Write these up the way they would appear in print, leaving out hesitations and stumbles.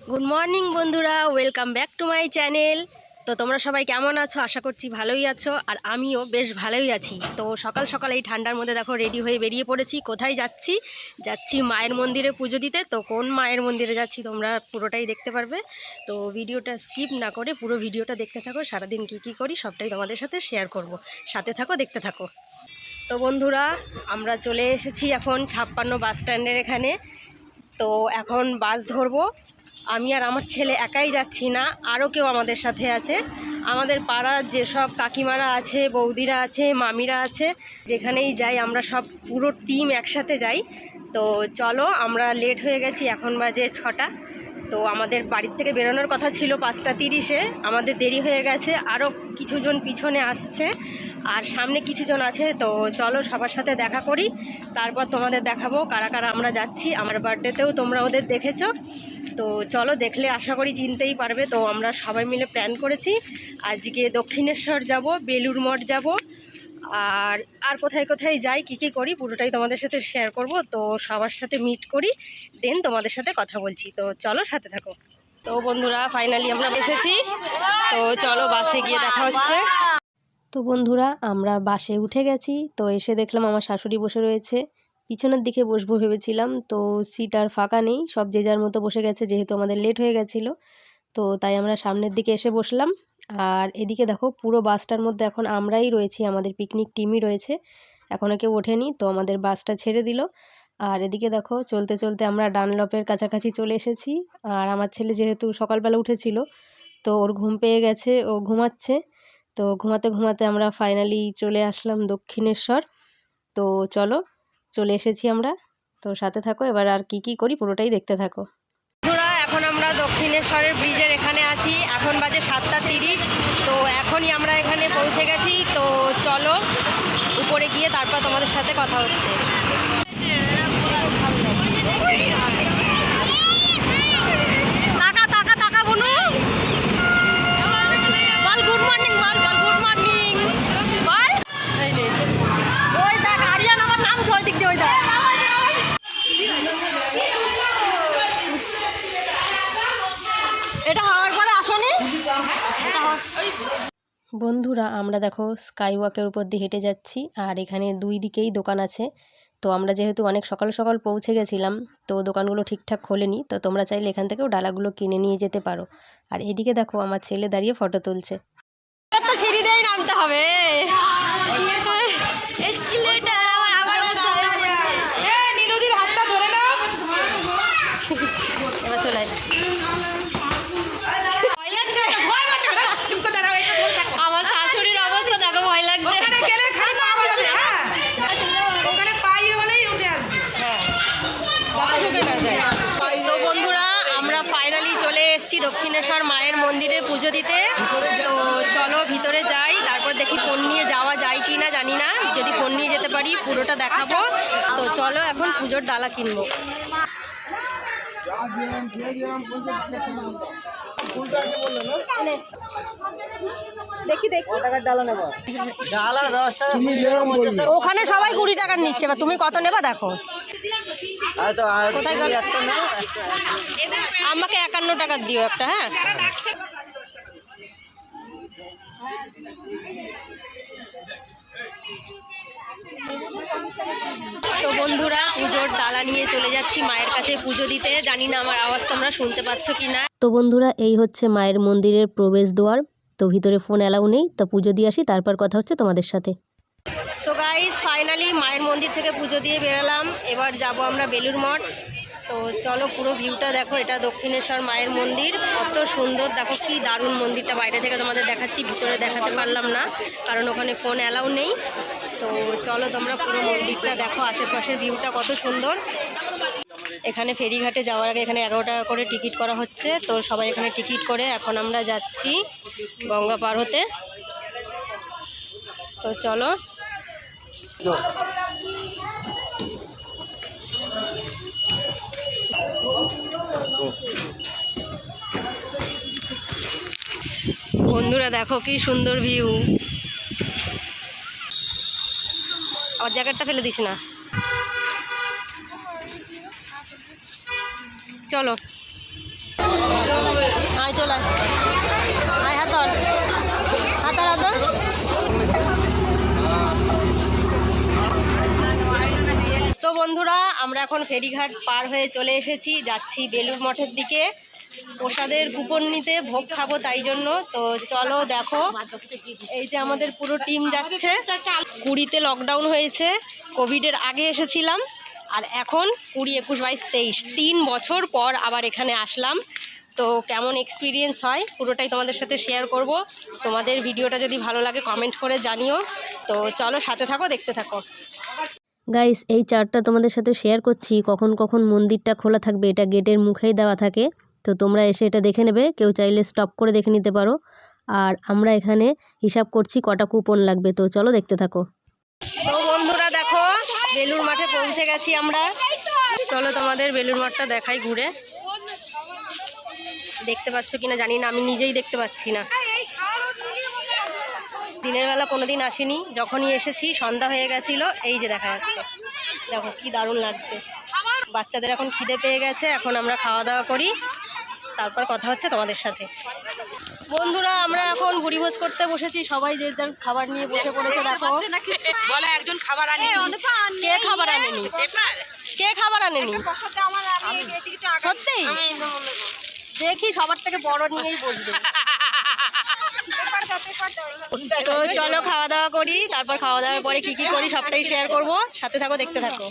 Good morning বন্ধুরা, welcome back to my channel. তো তোমরা সবাই কেমন আছো? আশা করছি ভালোই আছো, আর আমিও বেশ ভালোই আছি। তো সকাল সকাল এই ঠান্ডার মধ্যে দেখো রেডি হয়ে বেরিয়ে পড়েছি। কোথায় যাচ্ছি? যাচ্ছি মায়ের মন্দিরে পুজো দিতে। তো কোন মায়ের মন্দিরে যাচ্ছি তোমরা পুরোটাই দেখতে পারবে। তো ভিডিওটা স্কিপ না করে পুরো ভিডিওটা দেখতে থাকো। সারাদিন কী করি সবটাই তোমাদের সাথে শেয়ার করব। সাথে থাকো, দেখতে থাকো। তো বন্ধুরা, আমরা চলে এসেছি এখন 56 বাস স্ট্যান্ডের এখানে। তো এখন বাস ধরবো। আমি আর আমার ছেলে একাই যাচ্ছি না, আরও কেউ আমাদের সাথে আছে। আমাদের পাড়ার যেসব কাকিমারা আছে, বৌদিরা আছে, মামিরা আছে, যেখানেই যাই আমরা সব পুরো টিম একসাথে যাই। তো চলো, আমরা লেট হয়ে গেছি, এখন বাজে 6টা। তো আমাদের বাড়ির থেকে বেরোনোর কথা ছিল 5টা 30-এ, আমাদের দেরি হয়ে গেছে। আরও কিছুজন পিছনে আসছে আর সামনে কিছুজন আছে। তো চলো সবার সাথে দেখা করি, তারপর তোমাদের দেখাবো কারা কারা আমরা যাচ্ছি। আমার বার্থডেতেও তোমরা ওদের দেখেছো। তো চলো, দেখলে আশা করি চিনতেই পারবে। তো আমরা সবাই মিলে প্ল্যান করেছি আজকে দক্ষিণেশ্বর যাব, বেলুড় মঠ যাব, আর আর কোথায় কোথায় যাই, কী করি পুরোটাই তোমাদের সাথে শেয়ার করব। তো সবার সাথে মিট করি, দেন তোমাদের সাথে কথা বলছি। তো চলো, সাথে থাকো। তো বন্ধুরা, ফাইনালি আমরা এসেছি। তো চলো, বাসে গিয়ে দেখা হচ্ছে। তো বন্ধুরা, আমরা বাসে উঠে গেছি। তো এসে দেখলাম আমার শাশুড়ি বসে রয়েছে। পিছনের দিকে বসবো ভেবেছিলাম, তো সিট আর ফাঁকা নেই, সব যে যার মতো বসে গেছে, যেহেতু আমাদের লেট হয়ে গেছিলো। তো তাই আমরা সামনের দিকে এসে বসলাম। আর এদিকে দেখো, পুরো বাসটার মধ্যে এখন আমরাই রয়েছি, আমাদের পিকনিক টিমই রয়েছে, এখনও কেউ ওঠেনি। তো আমাদের বাসটা ছেড়ে দিল। আর এদিকে দেখো, চলতে চলতে আমরা ডানলপের কাছাকাছি চলে এসেছি। আর আমার ছেলে যেহেতু সকালবেলা উঠেছিল, তো ওর ঘুম পেয়ে গেছে, ও ঘুমাচ্ছে। তো ঘুমাতে ঘুমাতে আমরা ফাইনালি চলে আসলাম দক্ষিণেশ্বর। তো চলো, চলে এসেছি আমরা। তো সাথে থাকো, এবার আর কি করি পুরোটাই দেখতে থাকো। বন্ধুরা, এখন আমরা দক্ষিণেশ্বরের ব্রিজের এখানে আছি, এখন বাজে 7টা 30। তো এখনই আমরা এখানে পৌঁছে গেছি। তো চলো, উপরে গিয়ে তারপর তোমাদের সাথে কথা হচ্ছে। বন্ধুরা, আমরা দেখো স্কাই ওয়াকের উপর দিয়ে হেঁটে যাচ্ছি, আর এখানে দুই দিকেই দোকান আছে। তো আমরা যেহেতু অনেক সকাল সকাল পৌঁছে গেছিলাম, তো দোকানগুলো ঠিকঠাক খোলেনি। তো তোমরা চাইলে এখান থেকেও ডালাগুলো কিনে নিয়ে যেতে পারো। আর এদিকে দেখো, আমার ছেলে দাঁড়িয়ে ফটো তুলছে। তো সিঁড়ি দিয়েই নামতে হবে। এবার চলে আমার শাশুড়ির অবস্থা দেখো, ভয় লাগছে। তো বন্ধুরা, আমরা ফাইনালি চলে এসেছি দক্ষিণেশ্বর মায়ের মন্দিরে পুজো দিতে। তো চলো ভিতরে যাই, তারপর দেখি ফোন নিয়ে যাওয়া যায় কি না জানি না। যদি ফোন নিয়ে যেতে পারি পুরোটা দেখাবো। তো চলো, এখন পুজোর ডালা কিনবো। ওখানে সবাই 20 টাকার নিচ্ছে, বা তুমি কত নেবা দেখো। আমাকে 51 টাকার দিও একটা। হ্যাঁ, তো বন্ধুরা, পুজোর ডালা নিয়ে চলে যাচ্ছি মায়ের কাছে পুজো দিতে। জানি না আমার আওয়াজ তোমরা শুনতে পাচ্ছ কি না। তো বন্ধুরা, এই হচ্ছে মায়ের মন্দিরের প্রবেশ দ্বার। তো ভিতরে ফোন অ্যালাউ নেই। তো পুজো দিয়ে আসি, তারপর কথা হচ্ছে তোমাদের সাথে। তো গাইস, ফাইনালি মায়ের মন্দির থেকে পুজো দিয়ে বেরোলাম। এবার যাব আমরা বেলুড় মঠ। তো চলো, পুরো ভিউটা দেখো। এটা দক্ষিণেশ্বর মায়ের মন্দির, কত সুন্দর দেখো, কি দারুণ মন্দিরটা। বাইরে থেকে তোমাদের দেখাচ্ছি, ভিতরে দেখাতে পারলাম না কারণ ওখানে ফোন অ্যালাউ নেই। তো চলো, তোমরা পুরো মন্দিরটা দেখো, আশেপাশের ভিউটা কত সুন্দর। এখানে ফেরিঘাটে যাওয়ার আগে এখানে 11 টাকা করে টিকিট করা হচ্ছে। তো সবাই এখানে টিকিট করে এখন আমরা যাচ্ছি গঙ্গা পার হতে। তো চলো। বন্ধুরা দেখো, কি সুন্দর ভিউ। আর জ্যাকেটটা ফেলে দিস না। চলো। আয় চল আয়, আয় হাতর হাতর হাতর। তো বন্ধুরা, আমরা এখন ফেরিঘাট পার হয়ে চলে এসেছি, যাচ্ছি বেলুড় মঠের দিকে প্রসাদের কুপন নিতে, ভোগ খাবো তাই জন্য। তো চলো দেখো, এই যে আমাদের পুরো টিম যাচ্ছে। 20-তে লকডাউন হয়েছে, কোভিডের আগে এসেছিলাম, আর এখন 20, 21, 22, 23 3 বছর পর আবার এখানে আসলাম। তো কেমন এক্সপিরিয়েন্স হয় পুরোটাই তোমাদের সাথে শেয়ার করব। তোমাদের ভিডিওটা যদি ভালো লাগে কমেন্ট করে জানিও। তো চলো সাথে থাকো, দেখতে থাকো। গাইস, এই চার্টটা তোমাদের সাথে শেয়ার করছি। কখন কখন মন্দিরটা খোলা থাকবে, এটা গেটের মুখেই দেওয়া থাকে। তো তোমরা এসে এটা দেখে নেবে, কেউ চাইলে স্টপ করে দেখে নিতে পারো। আর আমরা এখানে হিসাব করছি কটা কুপন লাগবে, তো চলো দেখতে থাকো। তো বন্ধুরা দেখো, বেলুড় মাঠে পৌঁছে গেছি আমরা। চলো তোমাদের বেলুড় মাঠটা দেখাই ঘুরে। দেখতে পাচ্ছ কিনা জানি না, আমি নিজেই দেখতে পাচ্ছি না। দিনের বেলা কোনোদিন আসিনি, যখনই এসেছি সন্ধ্যা হয়ে গেছিল। এই যে দেখা যাচ্ছে, দেখো কি দারুণ লাগছে। বাচ্চাদের এখন খিদে পেয়ে গেছে, এখন আমরা খাওয়া দাওয়া করি, তারপর কথা হচ্ছে তোমাদের সাথে। বন্ধুরা, আমরা এখন ভুরিভোজ করতে বসেছি, সবাই যে যার খাবার নিয়ে বসে পড়েছে। দেখো বলে একজন খাবার আনেনি। কে খাবার আনেনি, কে খাবার আনেনি সত্যি? দেখি সবার থেকে বড় নিয়েই বসবে। তো চলো খাওয়া দাওয়া করি, তারপর খাওয়া দাওয়ার পরে কি কি করি সবটাই শেয়ার করব। সাথে থাকো, দেখতে থাকো।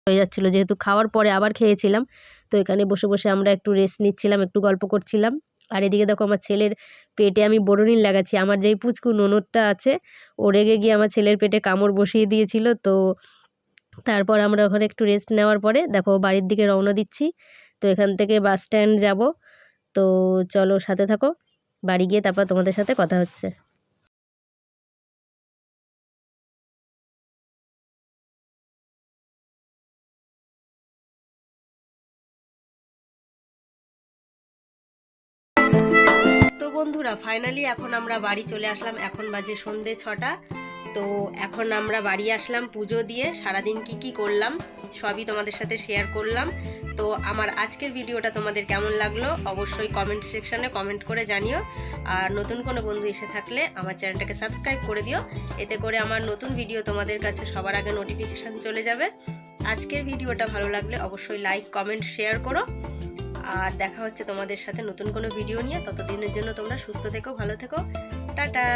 হয়ে যাচ্ছিল, যেহেতু খাওয়ার পরে আবার খেয়েছিলাম। তো এখানে বসে বসে আমরা একটু রেস্ট নিচ্ছিলাম, একটু গল্প করছিলাম। আর এদিকে দেখো, আমার ছেলের পেটে আমি বোরোনিল লাগাচ্ছি। আমার যেই পুচকু ননদটা আছে, ও রেগে গিয়ে আমার ছেলের পেটে কামড় বসিয়ে দিয়েছিল। তো তারপর আমরা ওখানে একটু রেস্ট নেওয়ার পরে দেখো বাড়ির দিকে রওনা দিচ্ছি। তো এখান থেকে বাস স্ট্যান্ড যাব। তো চলো সাথে থাকো। বাড়ি গিয়ে তারপর তোমাদের সাথে কথা হচ্ছে। তো বন্ধুরা ফাইনালি এখন আমরা বাড়ি চলে আসলাম। এখন বাজে সন্ধে 6টা। তো এখন আমরা বাড়ি আসলাম পুজো দিয়ে। সারাদিন কি করলাম সবই তোমাদের সাথে শেয়ার করলাম। তো আমার আজকের ভিডিওটা তোমাদের কেমন লাগলো অবশ্যই কমেন্ট সেকশানে কমেন্ট করে জানিও। আর নতুন কোনো বন্ধু এসে থাকলে আমার চ্যানেলটাকে সাবস্ক্রাইব করে দিও, এতে করে আমার নতুন ভিডিও তোমাদের কাছে সবার আগে নোটিফিকেশান চলে যাবে। আজকের ভিডিওটা ভালো লাগলে অবশ্যই লাইক কমেন্ট শেয়ার করো। আর দেখা হচ্ছে তোমাদের সাথে নতুন কোনো ভিডিও নিয়ে। ততদিনের জন্য তোমরা সুস্থ থেকো, ভালো থেকো, টাটা।